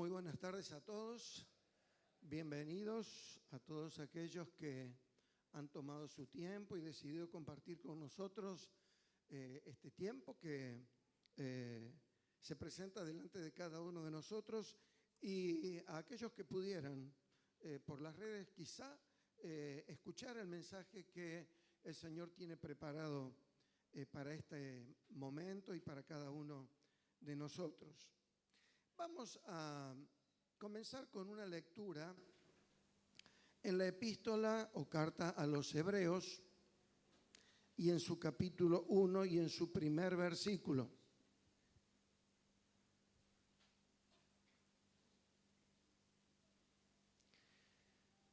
Muy buenas tardes a todos. Bienvenidos a todos aquellos que han tomado su tiempo y decidido compartir con nosotros este tiempo que se presenta delante de cada uno de nosotros, y a aquellos que pudieran por las redes quizá escuchar el mensaje que el Señor tiene preparado para este momento y para cada uno de nosotros. Vamos a comenzar con una lectura en la epístola o carta a los Hebreos, y en su capítulo 1 y en su primer versículo.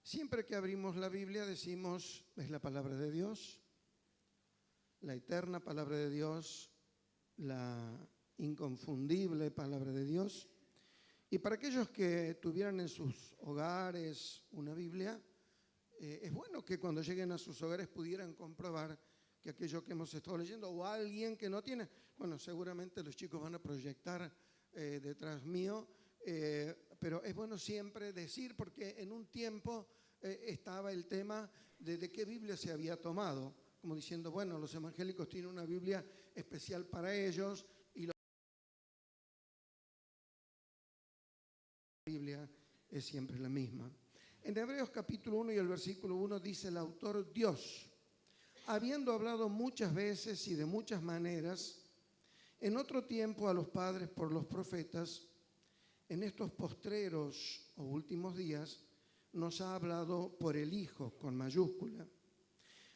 Siempre que abrimos la Biblia decimos, es la palabra de Dios, la eterna palabra de Dios, la inconfundible palabra de Dios. Y para aquellos que tuvieran en sus hogares una Biblia, es bueno que cuando lleguen a sus hogares pudieran comprobar que aquello que hemos estado leyendo, o alguien que no tiene, bueno, seguramente los chicos van a proyectar detrás mío, pero es bueno siempre decir, porque en un tiempo estaba el tema de qué Biblia se había tomado, como diciendo, bueno, los evangélicos tienen una Biblia especial para ellos, la Biblia es siempre la misma. En Hebreos capítulo 1 y el versículo 1 dice el autor: Dios, habiendo hablado muchas veces y de muchas maneras, en otro tiempo a los padres por los profetas, en estos postreros o últimos días, nos ha hablado por el Hijo, con mayúscula,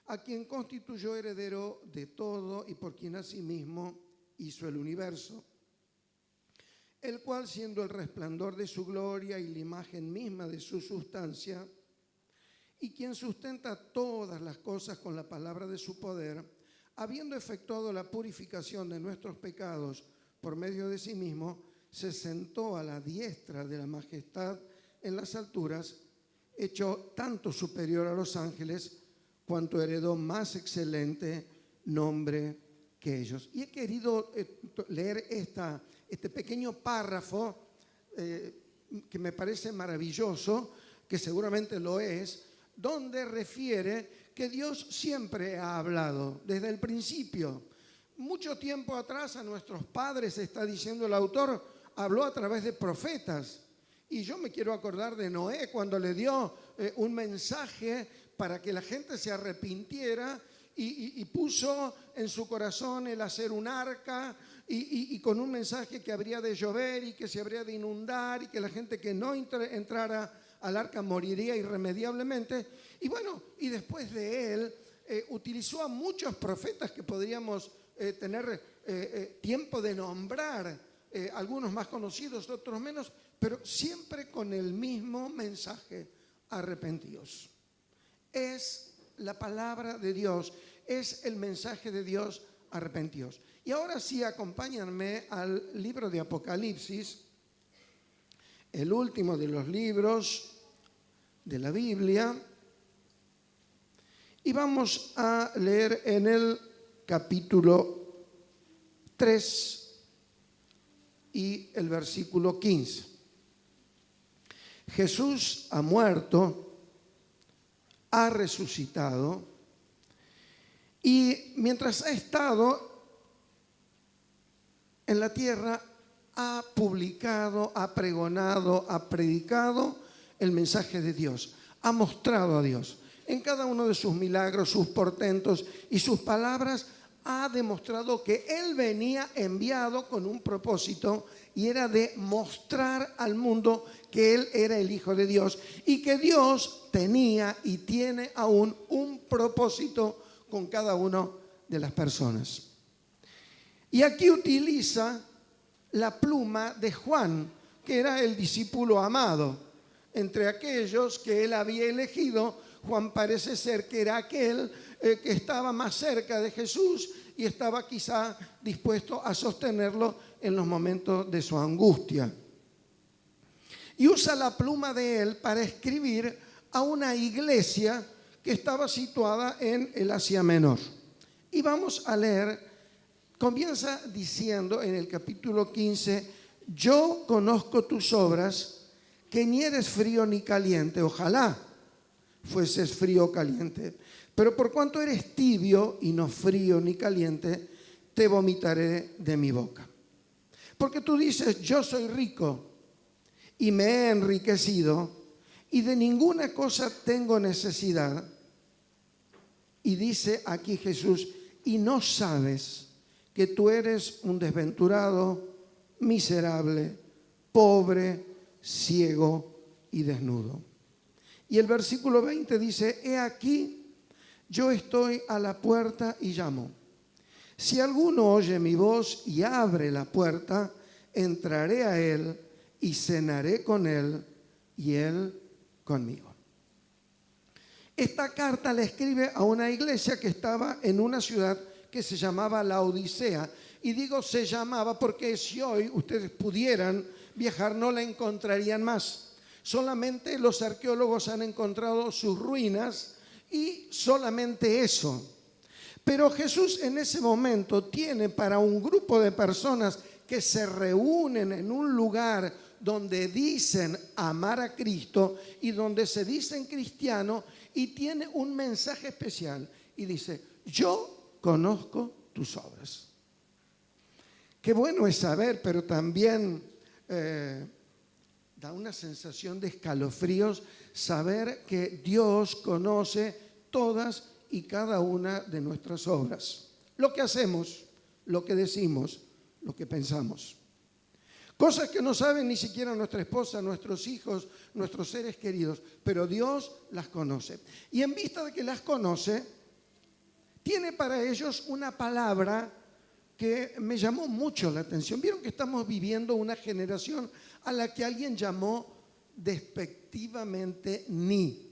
a quien constituyó heredero de todo y por quien asimismo hizo el universo, el cual, siendo el resplandor de su gloria y la imagen misma de su sustancia, y quien sustenta todas las cosas con la palabra de su poder, habiendo efectuado la purificación de nuestros pecados por medio de sí mismo, se sentó a la diestra de la majestad en las alturas, hecho tanto superior a los ángeles, cuanto heredó más excelente nombre que ellos. Y he querido leer este pequeño párrafo que me parece maravilloso, que seguramente lo es, donde refiere que Dios siempre ha hablado desde el principio. Mucho tiempo atrás a nuestros padres, está diciendo el autor, habló a través de profetas. Y yo me quiero acordar de Noé cuando le dio un mensaje para que la gente se arrepintiera, y puso en su corazón el hacer un arca, y con un mensaje que habría de llover y que se habría de inundar y que la gente que no entrara al arca moriría irremediablemente. Y bueno, y después de él utilizó a muchos profetas que podríamos tener tiempo de nombrar, algunos más conocidos, otros menos, pero siempre con el mismo mensaje: arrepentíos. Es la palabra de Dios, es el mensaje de Dios: arrepentíos. Y ahora sí, acompáñenme al libro de Apocalipsis, el último de los libros de la Biblia, y vamos a leer en el capítulo 3 y el versículo 15. Jesús ha muerto, ha resucitado, y mientras ha estado en la tierra ha publicado, ha pregonado, ha predicado el mensaje de Dios, ha mostrado a Dios. En cada uno de sus milagros, sus portentos y sus palabras ha demostrado que Él venía enviado con un propósito, y era de mostrar al mundo que Él era el Hijo de Dios y que Dios tenía y tiene aún un propósito con cada una de las personas. Y aquí utiliza la pluma de Juan, que era el discípulo amado. Entre aquellos que Él había elegido, Juan parece ser que era aquel que estaba más cerca de Jesús y estaba quizá dispuesto a sostenerlo en los momentos de su angustia. Y usa la pluma de él para escribir a una iglesia que estaba situada en el Asia Menor. Y vamos a leer, comienza diciendo en el capítulo 15, yo conozco tus obras, que ni eres frío ni caliente. Ojalá fueses frío o caliente. Pero por cuanto eres tibio y no frío ni caliente, te vomitaré de mi boca. Porque tú dices, yo soy rico y me he enriquecido y de ninguna cosa tengo necesidad. Y dice aquí Jesús, y no sabes que tú eres un desventurado, miserable, pobre, ciego y desnudo. Y el versículo 20 dice, he aquí, yo estoy a la puerta y llamo. Si alguno oye mi voz y abre la puerta, entraré a él y cenaré con él y él conmigo. Esta carta la escribe a una iglesia que estaba en una ciudad que se llamaba Laodicea. Y digo se llamaba porque si hoy ustedes pudieran viajar no la encontrarían más. Solamente los arqueólogos han encontrado sus ruinas y solamente eso. Pero Jesús en ese momento tiene para un grupo de personas que se reúnen en un lugar donde dicen amar a Cristo y donde se dicen cristianos, y tiene un mensaje especial y dice, yo conozco tus obras. Qué bueno es saber, pero también da una sensación de escalofríos saber que Dios conoce todas y cada una de nuestras obras. Lo que hacemos, lo que decimos, lo que pensamos. Cosas que no saben ni siquiera nuestra esposa, nuestros hijos, nuestros seres queridos, pero Dios las conoce. Y en vista de que las conoce, tiene para ellos una palabra que me llamó mucho la atención. Vieron que estamos viviendo una generación a la que alguien llamó despectivamente ni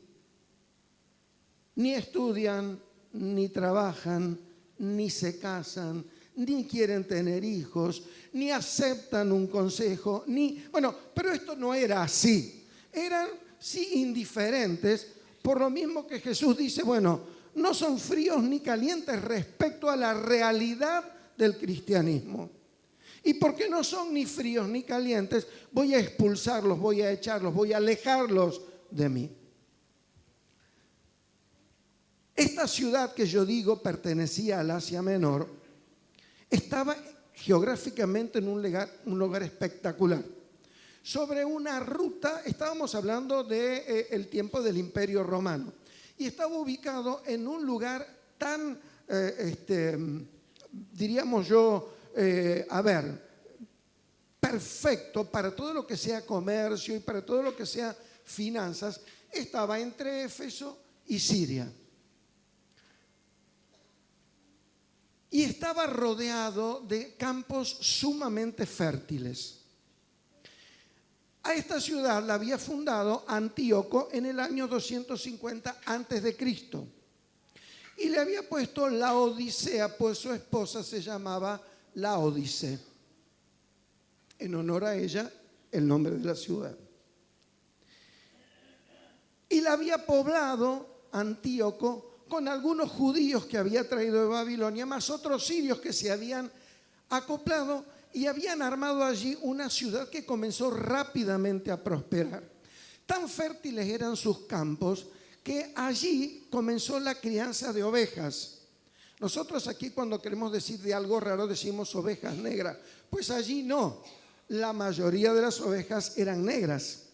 estudian, ni trabajan, ni se casan, ni quieren tener hijos, ni aceptan un consejo, pero esto no era así. Eran sí indiferentes, por lo mismo que Jesús dice, no son fríos ni calientes respecto a la realidad del cristianismo. Y porque no son ni fríos ni calientes, voy a expulsarlos, voy a echarlos, voy a alejarlos de mí. Esta ciudad que yo digo pertenecía al Asia Menor, estaba geográficamente en un lugar espectacular. Sobre una ruta, estábamos hablando del tiempo del Imperio Romano, y estaba ubicado en un lugar tan, diríamos yo, perfecto para todo lo que sea comercio y para todo lo que sea finanzas. Estaba entre Éfeso y Siria. Y estaba rodeado de campos sumamente fértiles. A esta ciudad la había fundado Antíoco en el año 250 a.C. Y le había puesto Laodicea, pues su esposa se llamaba Laodice. En honor a ella, el nombre de la ciudad. Y la había poblado Antíoco con algunos judíos que había traído de Babilonia, más otros sirios que se habían acoplado y habían armado allí una ciudad que comenzó rápidamente a prosperar. Tan fértiles eran sus campos que allí comenzó la crianza de ovejas. Nosotros aquí cuando queremos decir de algo raro decimos ovejas negras. Pues allí no. La mayoría de las ovejas eran negras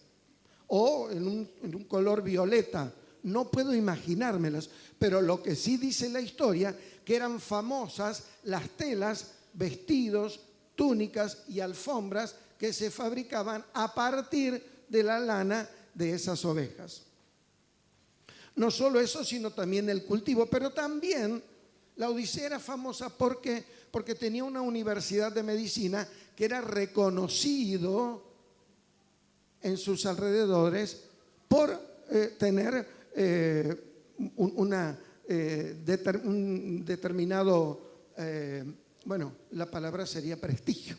o en un color violeta. No puedo imaginármelas, pero lo que sí dice la historia, que eran famosas las telas, vestidos, túnicas y alfombras que se fabricaban a partir de la lana de esas ovejas. No solo eso, sino también el cultivo, pero también Laodicea era famosa porque tenía una universidad de medicina que era reconocido en sus alrededores por tener un determinado, la palabra sería prestigio.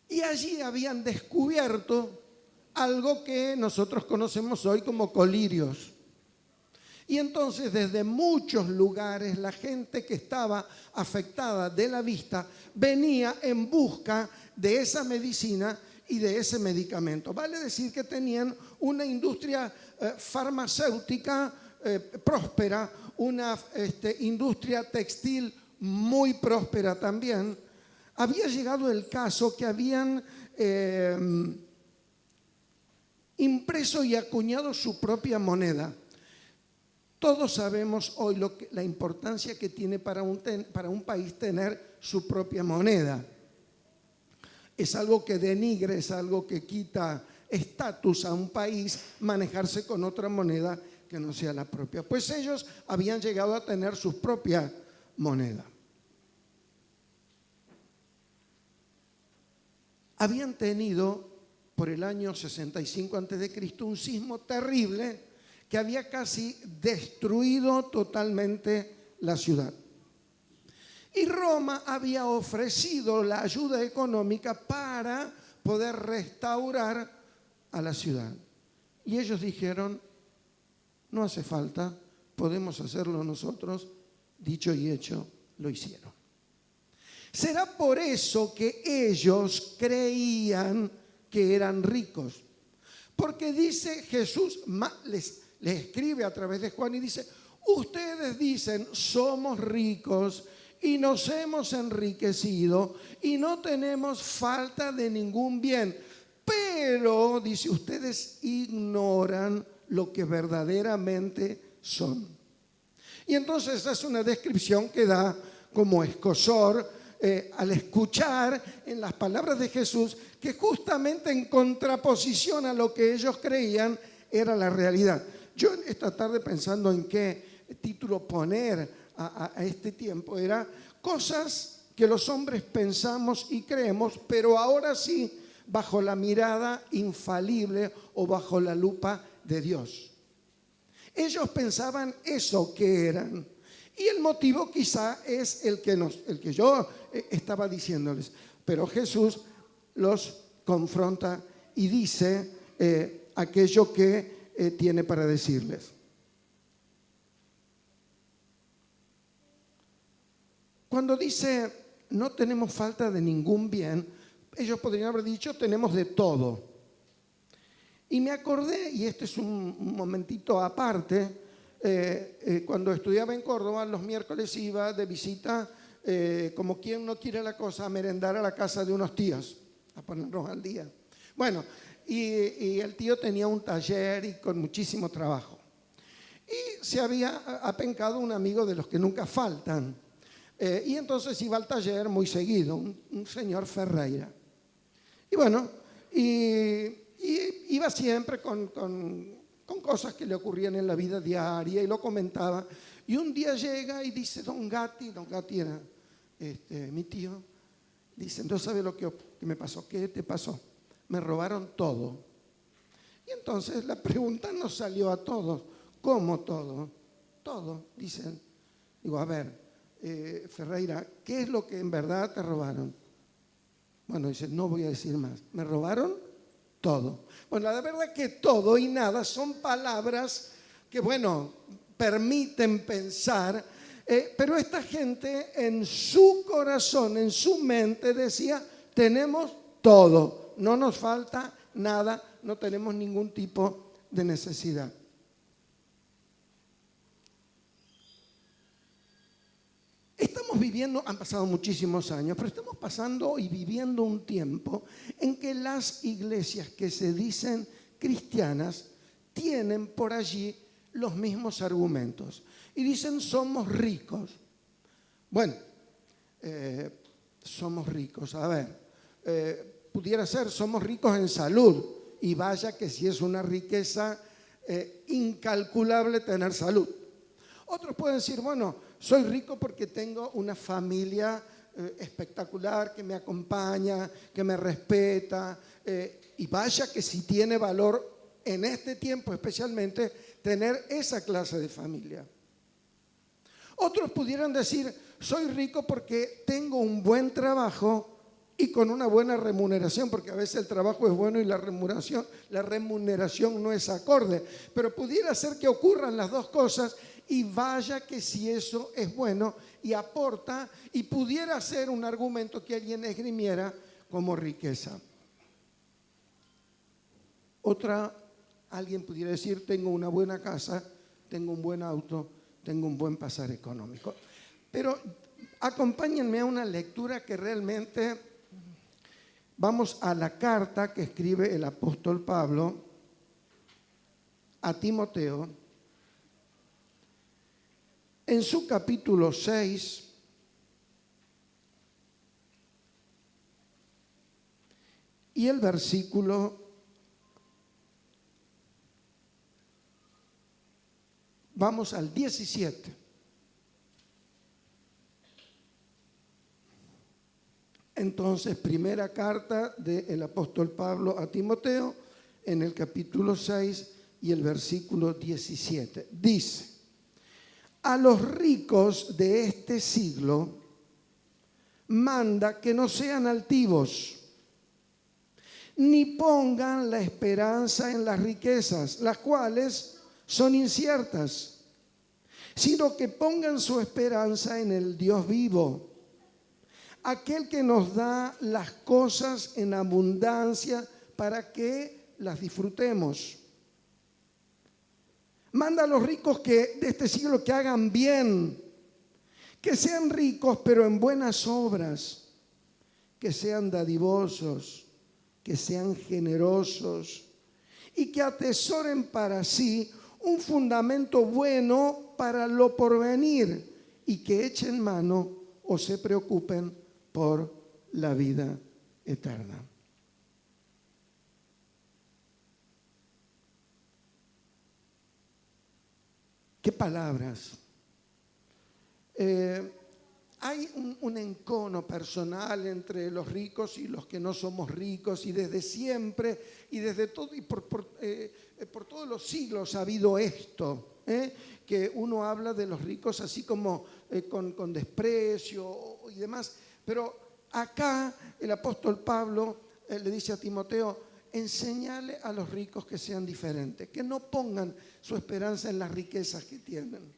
Y allí habían descubierto algo que nosotros conocemos hoy como colirios. Y entonces desde muchos lugares la gente que estaba afectada de la vista venía en busca de esa medicina y de ese medicamento. Vale decir que tenían una industria farmacéutica próspera, una industria textil muy próspera también. Había llegado el caso que habían impreso y acuñado su propia moneda. Todos sabemos hoy la importancia que tiene para un país tener su propia moneda. Es algo que denigra, es algo que quita estatus a un país manejarse con otra moneda que no sea la propia. Pues ellos habían llegado a tener su propia moneda. Habían tenido por el año 65 a.C. un sismo terrible que había casi destruido totalmente la ciudad. Y Roma había ofrecido la ayuda económica para poder restaurar a la ciudad. Y ellos dijeron, no hace falta, podemos hacerlo nosotros. Dicho y hecho, lo hicieron. Será por eso que ellos creían que eran ricos. Porque dice Jesús, les escribe a través de Juan y dice, ustedes dicen, somos ricos y nos hemos enriquecido y no tenemos falta de ningún bien. Pero, dice, ustedes ignoran lo que verdaderamente son. Y entonces esa es una descripción que da como escozor al escuchar en las palabras de Jesús que justamente en contraposición a lo que ellos creían era la realidad. Yo esta tarde pensando en qué título poner a este tiempo, era cosas que los hombres pensamos y creemos, pero ahora sí bajo la mirada infalible o bajo la lupa de Dios. Ellos pensaban eso que eran. Y el motivo quizá es el que yo estaba diciéndoles. Pero Jesús los confronta y dice aquello que tiene para decirles. Cuando dice no tenemos falta de ningún bien, ellos podrían haber dicho tenemos de todo. Y me acordé, y este es un momentito aparte, cuando estudiaba en Córdoba, los miércoles iba de visita, como quien no quiere la cosa, a merendar a la casa de unos tíos, a ponernos al día. Bueno, y el tío tenía un taller y con muchísimo trabajo. Y se había apencado un amigo de los que nunca faltan. Y entonces iba al taller muy seguido, un señor Ferreira. Y bueno, y iba siempre con cosas que le ocurrían en la vida diaria y lo comentaba. Y un día llega y dice, don Gatti era mi tío, dice, ¿no sabe lo que me pasó? ¿Qué te pasó? Me robaron todo. Y entonces la pregunta nos salió a todos. ¿Cómo todo? Todo, dicen. Digo, a ver, Ferreira, ¿qué es lo que en verdad te robaron? Bueno, dice, no voy a decir más. Me robaron todo. Bueno, la verdad que todo y nada son palabras que, bueno, permiten pensar, pero esta gente en su corazón, en su mente decía, tenemos todo, no nos falta nada, no tenemos ningún tipo de necesidad. Estamos viviendo, han pasado muchísimos años, pero estamos pasando y viviendo un tiempo en que las iglesias que se dicen cristianas tienen por allí los mismos argumentos. Y dicen, somos ricos. Bueno, somos ricos. A ver, pudiera ser, somos ricos en salud. Y vaya que si es una riqueza incalculable tener salud. Otros pueden decir, bueno, soy rico porque tengo una familia espectacular que me acompaña, que me respeta. Y vaya que si tiene valor en este tiempo especialmente tener esa clase de familia. Otros pudieran decir, soy rico porque tengo un buen trabajo y con una buena remuneración, porque a veces el trabajo es bueno y la remuneración no es acorde, pero pudiera ser que ocurran las dos cosas y vaya que si eso es bueno y aporta y pudiera ser un argumento que alguien esgrimiera como riqueza. Alguien pudiera decir, tengo una buena casa, tengo un buen auto, tengo un buen pasar económico. Pero acompáñenme a una lectura que realmente, vamos a la carta que escribe el apóstol Pablo a Timoteo, en su capítulo 6, y el versículo, vamos al 17. Entonces, primera carta del apóstol Pablo a Timoteo, en el capítulo 6 y el versículo 17. Dice, a los ricos de este siglo manda que no sean altivos, ni pongan la esperanza en las riquezas, las cuales son inciertas, sino que pongan su esperanza en el Dios vivo, aquel que nos da las cosas en abundancia para que las disfrutemos. Manda a los ricos de este siglo que hagan bien, que sean ricos pero en buenas obras, que sean dadivosos, que sean generosos y que atesoren para sí un fundamento bueno para lo porvenir y que echen mano o se preocupen por la vida eterna. ¿Qué palabras? Hay un encono personal entre los ricos y los que no somos ricos, y desde siempre y desde todo y por todos los siglos ha habido esto, que uno habla de los ricos así como con desprecio y demás. Pero acá el apóstol Pablo le dice a Timoteo, enséñale a los ricos que sean diferentes, que no pongan su esperanza en las riquezas que tienen,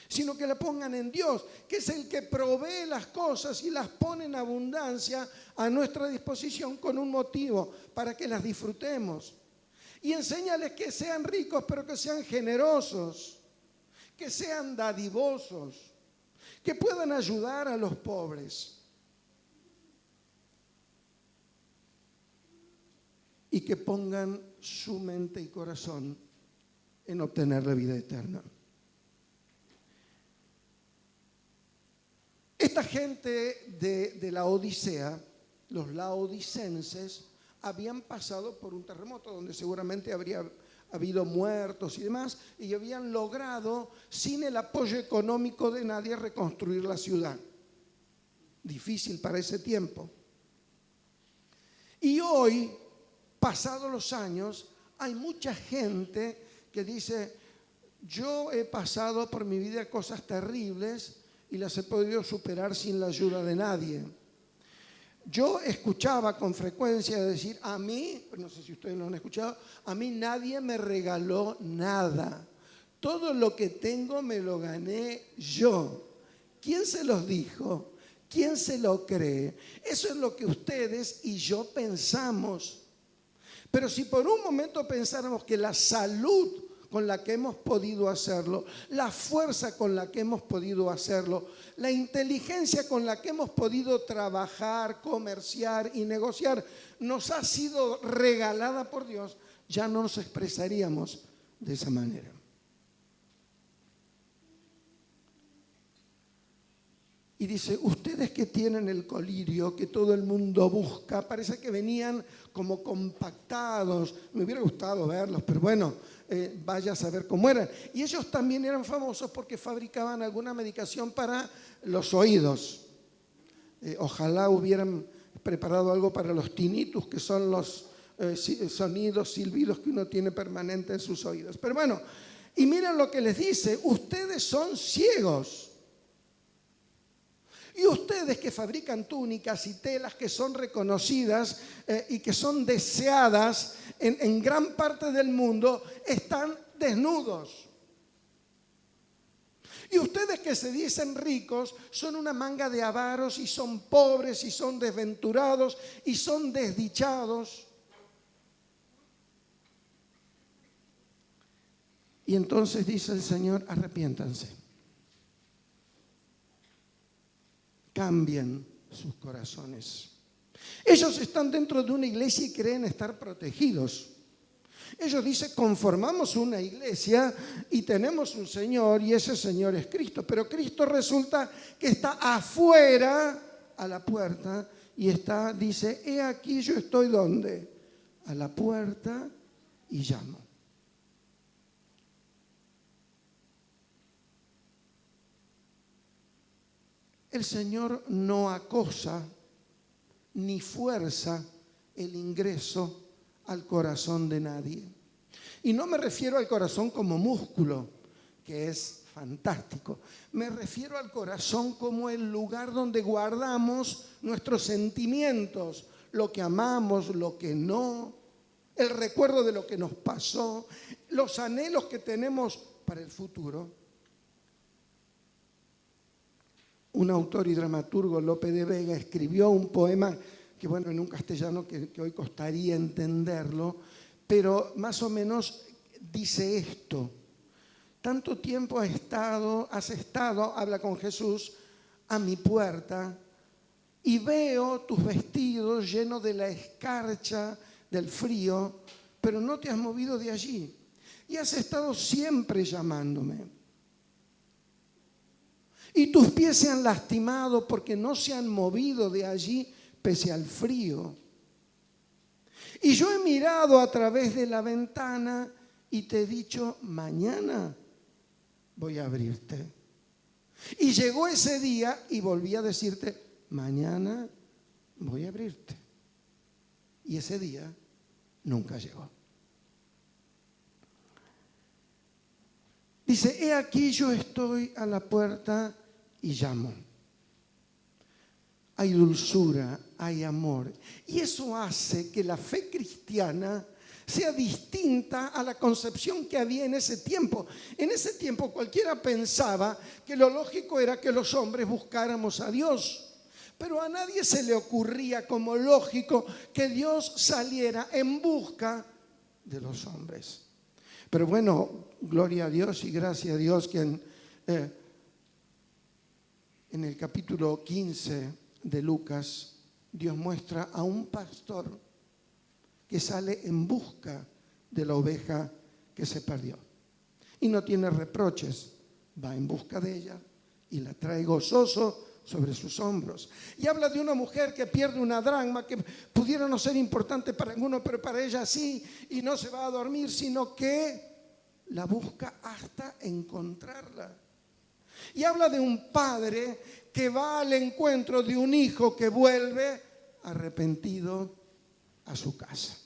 sino que la pongan en Dios, que es el que provee las cosas y las pone en abundancia a nuestra disposición con un motivo, para que las disfrutemos. Y enséñales que sean ricos, pero que sean generosos, que sean dadivosos, que puedan ayudar a los pobres. Y que pongan su mente y corazón en obtener la vida eterna. Esta gente de la Odisea, los laodicenses, habían pasado por un terremoto donde seguramente habría habido muertos y demás, y habían logrado, sin el apoyo económico de nadie, reconstruir la ciudad. Difícil para ese tiempo. Y hoy, pasados los años, hay mucha gente que dice, yo he pasado por mi vida cosas terribles y las he podido superar sin la ayuda de nadie. Yo escuchaba con frecuencia decir, a mí, no sé si ustedes lo han escuchado, a mí nadie me regaló nada. Todo lo que tengo me lo gané yo. ¿Quién se los dijo? ¿Quién se lo cree? Eso es lo que ustedes y yo pensamos. Pero si por un momento pensáramos que la salud con la que hemos podido hacerlo, la fuerza con la que hemos podido hacerlo, la inteligencia con la que hemos podido trabajar, comerciar y negociar, nos ha sido regalada por Dios, ya no nos expresaríamos de esa manera. Y dice, ustedes que tienen el colirio que todo el mundo busca, parece que venían como compactados. Me hubiera gustado verlos, pero bueno, vaya a saber cómo eran. Y ellos también eran famosos porque fabricaban alguna medicación para los oídos. Ojalá hubieran preparado algo para los tinnitus, que son los sonidos, silbidos que uno tiene permanente en sus oídos. Pero bueno, y miren lo que les dice, ustedes son ciegos. Y ustedes que fabrican túnicas y telas que son reconocidas y que son deseadas en gran parte del mundo, están desnudos. Y ustedes que se dicen ricos son una manga de avaros y son pobres y son desventurados y son desdichados. Y entonces dice el Señor, arrepiéntanse. Cambien sus corazones. Ellos están dentro de una iglesia y creen estar protegidos. Ellos dicen, conformamos una iglesia y tenemos un Señor y ese Señor es Cristo. Pero Cristo resulta que está afuera a la puerta y dice, he aquí yo estoy ¿dónde? A la puerta y llamo. El Señor no acosa ni fuerza el ingreso al corazón de nadie. Y no me refiero al corazón como músculo, que es fantástico. Me refiero al corazón como el lugar donde guardamos nuestros sentimientos, lo que amamos, lo que no, el recuerdo de lo que nos pasó, los anhelos que tenemos para el futuro. Un autor y dramaturgo, Lope de Vega, escribió un poema que, bueno, en un castellano que hoy costaría entenderlo, pero más o menos dice esto. Tanto tiempo has estado, habla con Jesús, a mi puerta y veo tus vestidos llenos de la escarcha del frío, pero no te has movido de allí. Y has estado siempre llamándome. Y tus pies se han lastimado porque no se han movido de allí pese al frío. Y yo he mirado a través de la ventana y te he dicho, mañana voy a abrirte. Y llegó ese día y volví a decirte, mañana voy a abrirte. Y ese día nunca llegó. Dice, he aquí yo estoy a la puerta y llamo. Hay dulzura, hay amor. Y eso hace que la fe cristiana sea distinta a la concepción que había en ese tiempo. En ese tiempo cualquiera pensaba que lo lógico era que los hombres buscáramos a Dios. Pero a nadie se le ocurría como lógico que Dios saliera en busca de los hombres. Pero bueno, gloria a Dios y gracias a Dios que en el capítulo 15 de Lucas, Dios muestra a un pastor que sale en busca de la oveja que se perdió. Y no tiene reproches, va en busca de ella y la trae gozoso sobre sus hombros. Y habla de una mujer que pierde una dracma que pudiera no ser importante para alguno, pero para ella sí, y no se va a dormir, sino que la busca hasta encontrarla. Y habla de un padre que va al encuentro de un hijo que vuelve arrepentido a su casa.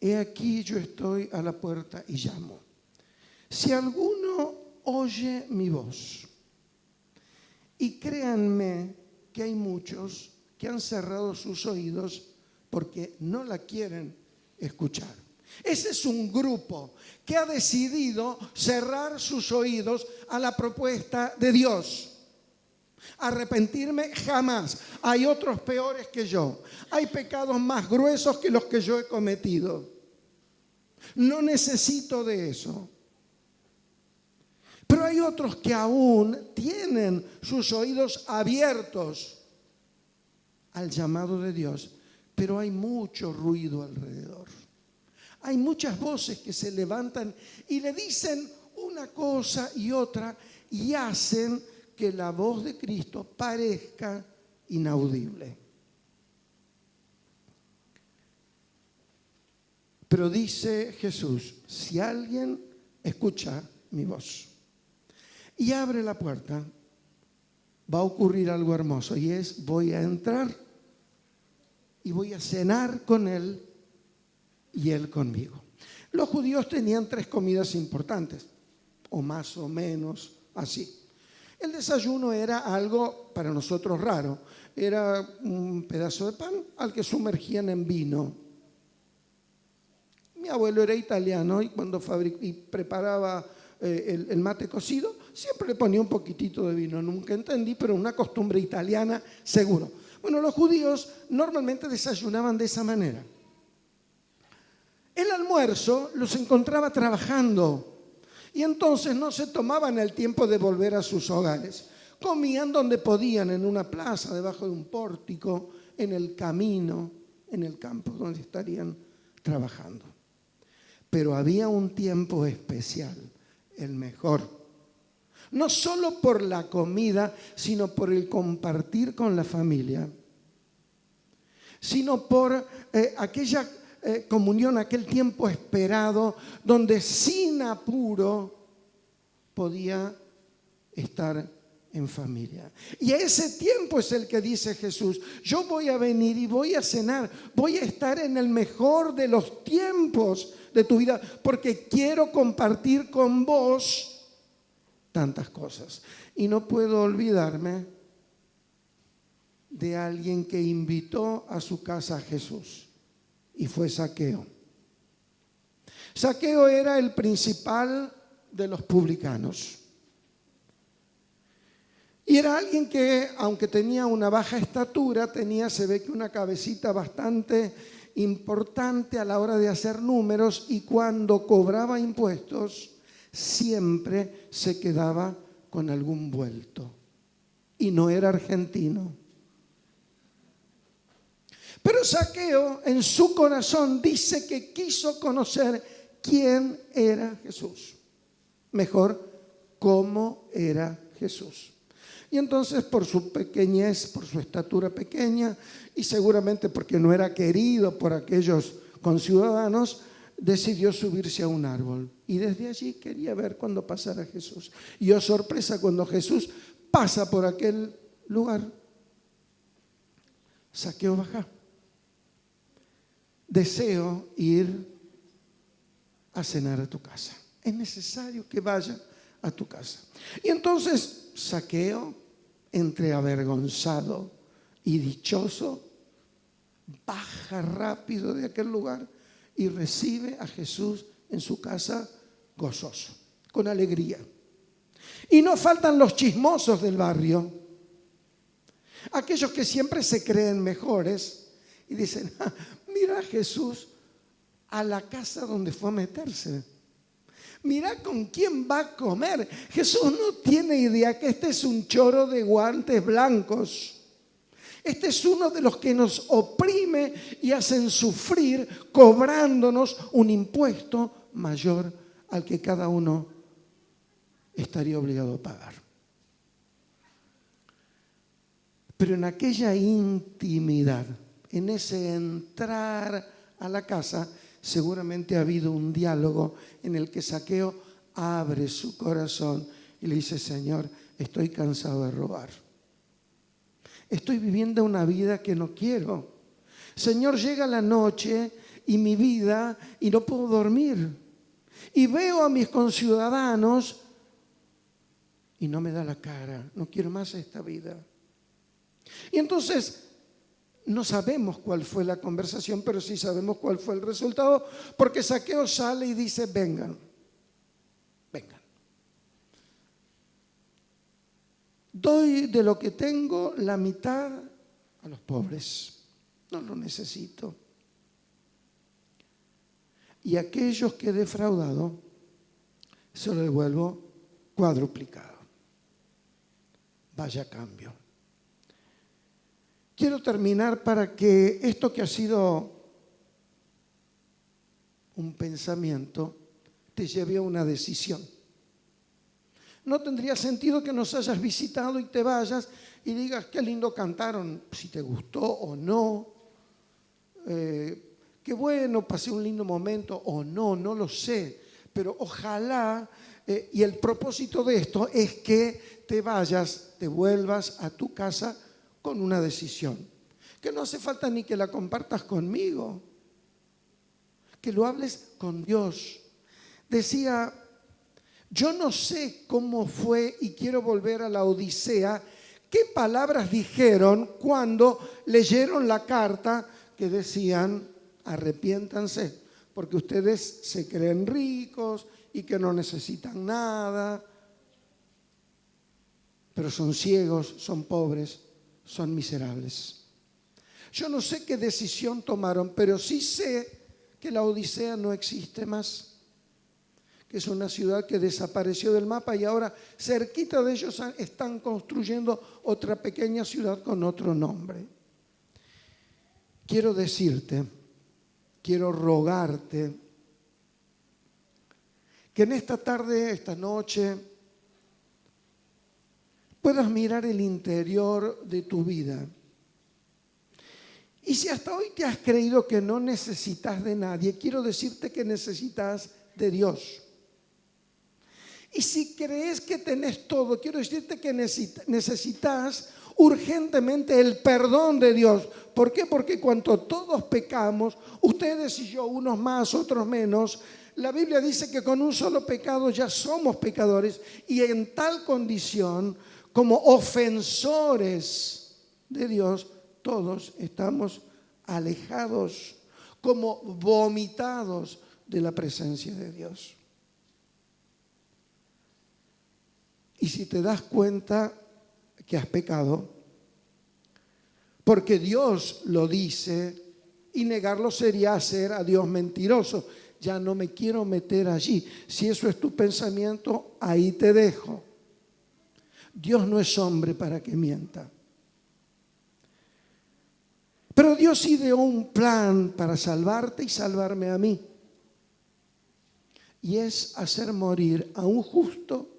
He aquí yo estoy a la puerta y llamo. Si alguno oye mi voz, y créanme que hay muchos que han cerrado sus oídos porque no la quieren escuchar. Ese es un grupo que ha decidido cerrar sus oídos a la propuesta de Dios. Arrepentirme jamás. Hay otros peores que yo. Hay pecados más gruesos que los que yo he cometido. No necesito de eso. Pero hay otros que aún tienen sus oídos abiertos al llamado de Dios. Pero hay mucho ruido alrededor. Hay muchas voces que se levantan y le dicen una cosa y otra y hacen que la voz de Cristo parezca inaudible. Pero dice Jesús, si alguien escucha mi voz y abre la puerta, va a ocurrir algo hermoso y es, voy a entrar y voy a cenar con él y él conmigo. Los judíos tenían 3 comidas importantes, o más o menos así. El desayuno era algo para nosotros raro. Era un pedazo de pan al que sumergían en vino. Mi abuelo era italiano y cuando preparaba el mate cocido, siempre le ponía un poquitito de vino. Nunca entendí, pero una costumbre italiana seguro. Bueno, los judíos normalmente desayunaban de esa manera. El almuerzo los encontraba trabajando y entonces no se tomaban el tiempo de volver a sus hogares. Comían donde podían, en una plaza, debajo de un pórtico, en el camino, en el campo donde estarían trabajando. Pero había un tiempo especial, el mejor. No solo por la comida, sino por el compartir con la familia, sino por aquella comunión, aquel tiempo esperado, donde sin apuro podía estar en familia. Y ese tiempo es el que dice Jesús: yo voy a venir y voy a cenar, voy a estar en el mejor de los tiempos de tu vida, porque quiero compartir con vos tantas cosas. Y no puedo olvidarme de alguien que invitó a su casa a Jesús, y fue Zaqueo. Zaqueo era el principal de los publicanos. Y era alguien que, aunque tenía una baja estatura, se ve que una cabecita bastante importante a la hora de hacer números, y cuando cobraba impuestos siempre se quedaba con algún vuelto. Y no era argentino. Pero Zaqueo en su corazón dice que quiso conocer quién era Jesús. Mejor, cómo era Jesús. Y entonces, por su pequeñez, por su estatura pequeña, y seguramente porque no era querido por aquellos conciudadanos, decidió subirse a un árbol. Y desde allí quería ver cuando pasara Jesús. Y oh sorpresa, cuando Jesús pasa por aquel lugar, Zaqueo baja. Deseo ir a cenar a tu casa. Es necesario que vaya a tu casa. Y entonces Zaqueo, entre avergonzado y dichoso, baja rápido de aquel lugar y recibe a Jesús en su casa gozoso, con alegría. Y no faltan los chismosos del barrio, aquellos que siempre se creen mejores y dicen: mira a Jesús a la casa donde fue a meterse. Mira con quién va a comer. Jesús no tiene idea que este es un choro de guantes blancos. Este es uno de los que nos oprime y hacen sufrir, cobrándonos un impuesto mayor al que cada uno estaría obligado a pagar. Pero en aquella intimidad, en ese entrar a la casa, seguramente ha habido un diálogo en el que Zaqueo abre su corazón y le dice: Señor, estoy cansado de robar. Estoy viviendo una vida que no quiero. Señor, llega la noche y mi vida y no puedo dormir. Y veo a mis conciudadanos y no me da la cara. No quiero más esta vida. Y entonces no sabemos cuál fue la conversación, pero sí sabemos cuál fue el resultado, porque Zaqueo sale y dice: vengan, vengan. Doy de lo que tengo la mitad a los pobres, no lo necesito. Y aquellos que he defraudado, se lo devuelvo cuadruplicado. Vaya cambio. Quiero terminar para que esto que ha sido un pensamiento te lleve a una decisión. No tendría sentido que nos hayas visitado y te vayas y digas: qué lindo cantaron, si te gustó o no, qué bueno, pasé un lindo momento o no, no lo sé, pero ojalá, y el propósito de esto es que te vayas, te vuelvas a tu casa con una decisión, que no hace falta ni que la compartas conmigo, que lo hables con Dios. Decía Yo no sé cómo fue, y quiero volver a la Odisea, qué palabras dijeron cuando leyeron la carta que decían: arrepiéntanse, porque ustedes se creen ricos y que no necesitan nada, pero son ciegos, son pobres, son miserables. Yo no sé qué decisión tomaron, pero sí sé que la Odisea no existe más, que es una ciudad que desapareció del mapa y ahora cerquita de ellos están construyendo otra pequeña ciudad con otro nombre. Quiero decirte, quiero rogarte que en esta tarde, esta noche, puedas mirar el interior de tu vida. Y si hasta hoy te has creído que no necesitas de nadie, quiero decirte que necesitas de Dios. Y si crees que tenés todo, quiero decirte que necesitas urgentemente el perdón de Dios. ¿Por qué? Porque cuando todos pecamos, ustedes y yo, unos más, otros menos, la Biblia dice que con un solo pecado ya somos pecadores, y en tal condición, como ofensores de Dios, todos estamos alejados, como vomitados de la presencia de Dios. Y si te das cuenta que has pecado, porque Dios lo dice, y negarlo sería hacer a Dios mentiroso. Ya no me quiero meter allí. Si eso es tu pensamiento, ahí te dejo. Dios no es hombre para que mienta. Pero Dios ideó un plan para salvarte y salvarme a mí. Y es hacer morir a un justo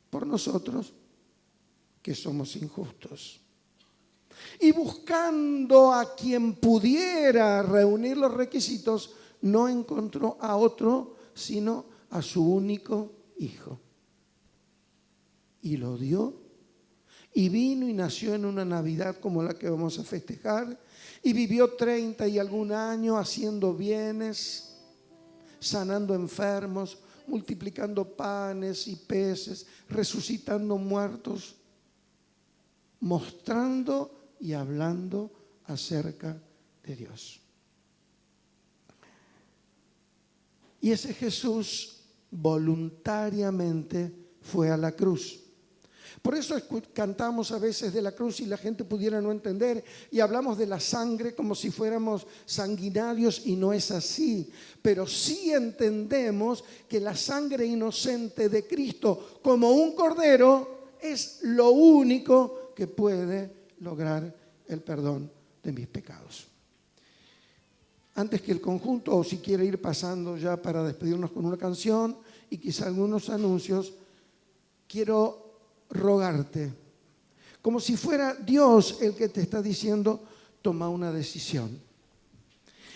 por nosotros, que somos injustos. Y buscando a quien pudiera reunir los requisitos, no encontró a otro, sino a su único hijo. Y lo dio, y vino y nació en una Navidad como la que vamos a festejar, y vivió 30 y algún año haciendo bienes, sanando enfermos, multiplicando panes y peces, resucitando muertos, mostrando y hablando acerca de Dios. Y ese Jesús voluntariamente fue a la cruz. Por eso cantamos a veces de la cruz y la gente pudiera no entender, y hablamos de la sangre como si fuéramos sanguinarios, y no es así. Pero sí entendemos que la sangre inocente de Cristo como un cordero es lo único que puede lograr el perdón de mis pecados. Antes que el conjunto, o si quiere ir pasando ya para despedirnos con una canción y quizá algunos anuncios, quiero rogarte, como si fuera Dios el que te está diciendo: toma una decisión.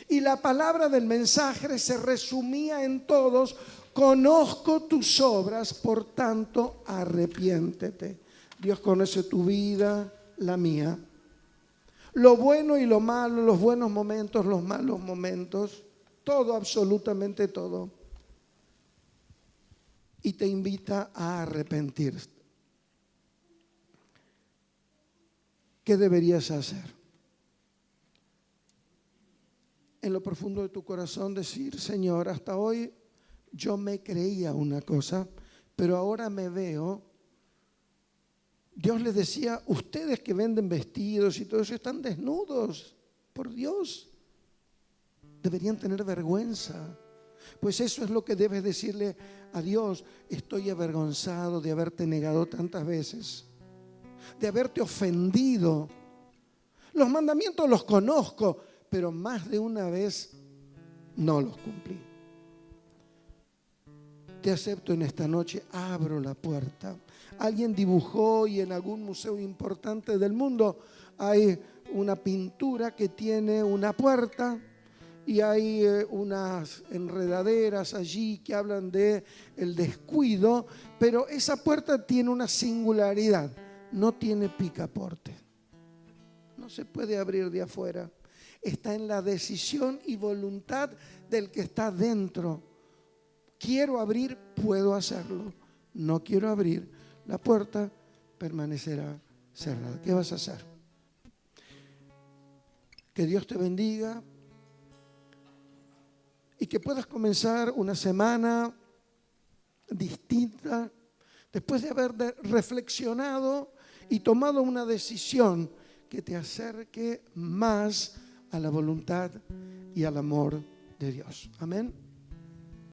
Y la palabra del mensaje se resumía en todos: conozco tus obras, por tanto arrepiéntete. Dios conoce tu vida, la mía, lo bueno y lo malo, los buenos momentos, los malos momentos, todo, absolutamente todo. Y te invita a arrepentirte. ¿Qué deberías hacer? En lo profundo de tu corazón decir: Señor, hasta hoy yo me creía una cosa, pero ahora me veo. Dios les decía: ustedes que venden vestidos y todo eso están desnudos, por Dios. Deberían tener vergüenza. Pues eso es lo que debes decirle a Dios: estoy avergonzado de haberte negado tantas veces, de haberte ofendido. Los mandamientos los conozco, pero más de una vez no los cumplí. Te acepto en esta noche, abro la puerta. Alguien dibujó, y en algún museo importante del mundo hay una pintura que tiene una puerta, y hay unas enredaderas allí que hablan de el descuido, pero esa puerta tiene una singularidad: no tiene picaporte, no se puede abrir de afuera. Está en la decisión y voluntad del que está dentro. Quiero abrir, puedo hacerlo. no quiero abrir, la puerta permanecerá cerrada. ¿Qué vas a hacer? Que Dios te bendiga y que puedas comenzar una semana distinta después de haber reflexionado y tomado una decisión que te acerque más a la voluntad y al amor de Dios. Amén.